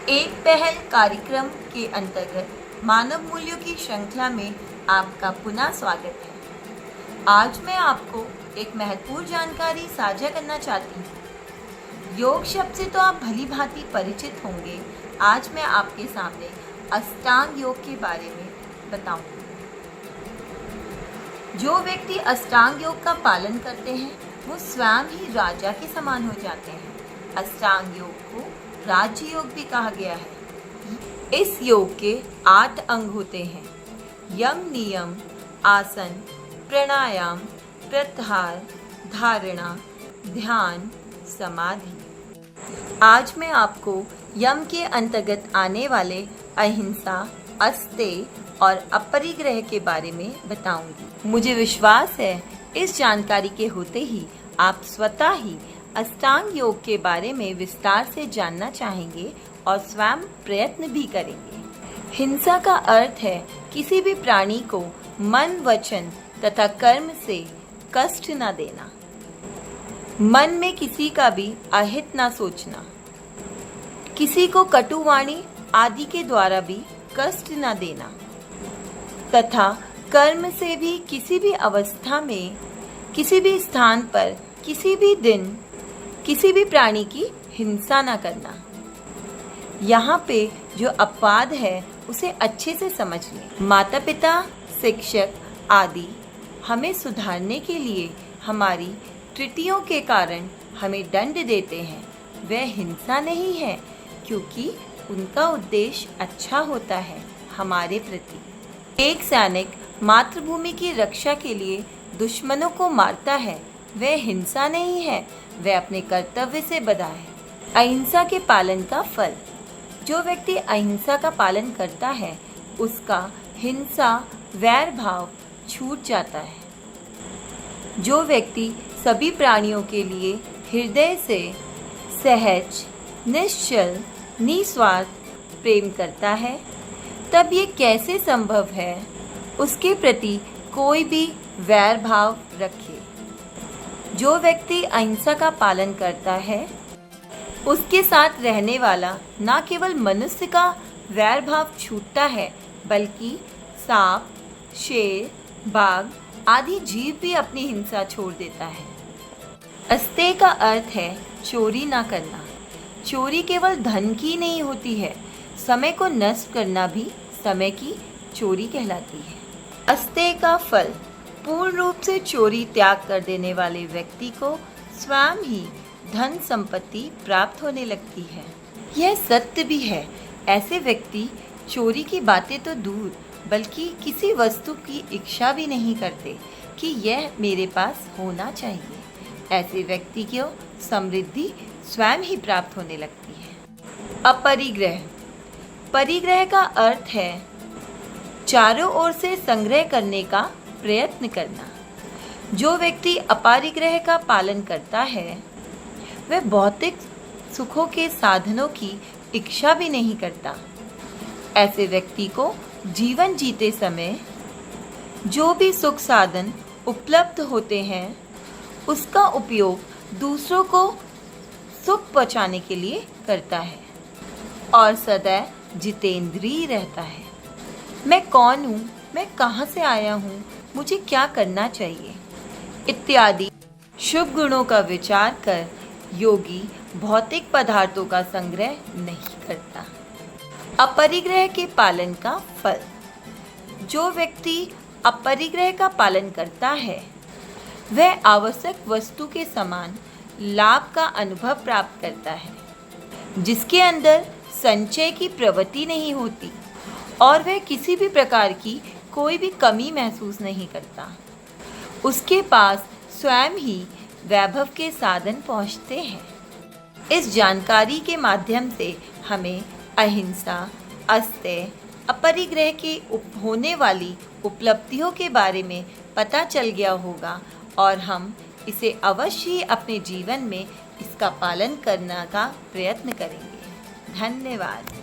एक पहल कार्यक्रम के अंतर्गत मानव मूल्यों की श्रृंखला में आपका पुनः स्वागत है। आज मैं आपको एक महत्वपूर्ण जानकारी साझा करना चाहती हूँ। योग शब्द से तो आप भली भांति परिचित होंगे। आज मैं आपके सामने अष्टांग योग के बारे में बताऊंगी। जो व्यक्ति अष्टांग योग का पालन करते हैं वो स्वयं ही राजा के समान हो जाते हैं। अष्टांग योग को राज्य योग भी कहा गया है। इस योग के 8 अंग होते हैं: यम, नियम, आसन, प्राणायाम, प्रत्याहार, धारणा, ध्यान, समाधि। आज मैं आपको यम के अंतर्गत आने वाले अहिंसा, अस्तेय और अपरिग्रह के बारे में बताऊंगी। मुझे विश्वास है इस जानकारी के होते ही आप स्वतः ही अष्टांग योग के बारे में विस्तार से जानना चाहेंगे और स्वयं प्रयत्न भी करेंगे। हिंसा का अर्थ है किसी भी प्राणी को मन, वचन तथा कर्म से कष्ट न देना, मन में किसी का भी अहित न सोचना, किसी को कटुवाणी आदि के द्वारा भी कष्ट न देना तथा कर्म से भी किसी भी अवस्था में, किसी भी स्थान पर, किसी भी दिन किसी भी प्राणी की हिंसा न करना। यहाँ पे जो अपवाद है उसे अच्छे से समझ लें। माता पिता, शिक्षक आदि हमें सुधारने के लिए हमारी त्रुटियों के कारण हमें दंड देते हैं। वह हिंसा नहीं है, क्योंकि उनका उद्देश्य अच्छा होता है हमारे प्रति। एक सैनिक मातृभूमि की रक्षा के लिए दुश्मनों को मारता है, वह हिंसा नहीं है, वह अपने कर्तव्य से बंधा है। अहिंसा के पालन का फल: जो व्यक्ति अहिंसा का पालन करता है उसका हिंसा, वैर भाव छूट जाता है। जो व्यक्ति सभी प्राणियों के लिए हृदय से सहज, निश्चल, निस्वार्थ प्रेम करता है, तब ये कैसे संभव है उसके प्रति कोई भी वैर भाव रखे। जो व्यक्ति अहिंसा का पालन करता है उसके साथ रहने वाला न केवल मनुष्य का वैर भाव छूटता है, बल्कि सांप, शेर, बाघ आदि जीव भी अपनी हिंसा छोड़ देता है। अस्तेय का अर्थ है चोरी ना करना। चोरी केवल धन की नहीं होती है, समय को नष्ट करना भी समय की चोरी कहलाती है। अस्तेय का फल: पूर्ण रूप से चोरी त्याग कर देने वाले व्यक्ति को स्वयं ही धन संपत्ति प्राप्त होने लगती है। यह सत्य भी है। ऐसे व्यक्ति चोरी की बातें तो दूर, बल्कि किसी वस्तु की इच्छा भी नहीं करते कि यह मेरे पास होना चाहिए। ऐसे व्यक्ति को समृद्धि स्वयं ही प्राप्त होने लगती है। अपरिग्रह: परिग्रह का अर्थ है चारों ओर से संग्रह करने का प्रयत्न करना। जो व्यक्ति अपरिग्रह का पालन करता है वह भौतिक सुखों के साधनों की इच्छा भी नहीं करता। ऐसे व्यक्ति को जीवन जीते समय जो भी सुख साधन उपलब्ध होते हैं उसका उपयोग दूसरों को सुख पहुंचाने के लिए करता है और सदैव जितेंद्रिय रहता है। मैं कौन हूँ, मैं कहाँ से आया हूँ, मुझे क्या करना चाहिए इत्यादि शुभ गुणों का विचार कर योगी भौतिक पदार्थों का संग्रह नहीं करता। अपरिग्रह के पालन का फल: जो व्यक्ति अपरिग्रह का पालन करता है वह आवश्यक वस्तु के समान लाभ का अनुभव प्राप्त करता है, जिसके अंदर संचय की प्रवृत्ति नहीं होती और वह किसी भी प्रकार की कोई भी कमी महसूस नहीं करता। उसके पास स्वयं ही वैभव के साधन पहुंचते हैं। इस जानकारी के माध्यम से हमें अहिंसा, अस्तेय, अपरिग्रह के होने वाली उपलब्धियों के बारे में पता चल गया होगा और हम इसे अवश्य ही अपने जीवन में इसका पालन करने का प्रयत्न करेंगे। धन्यवाद।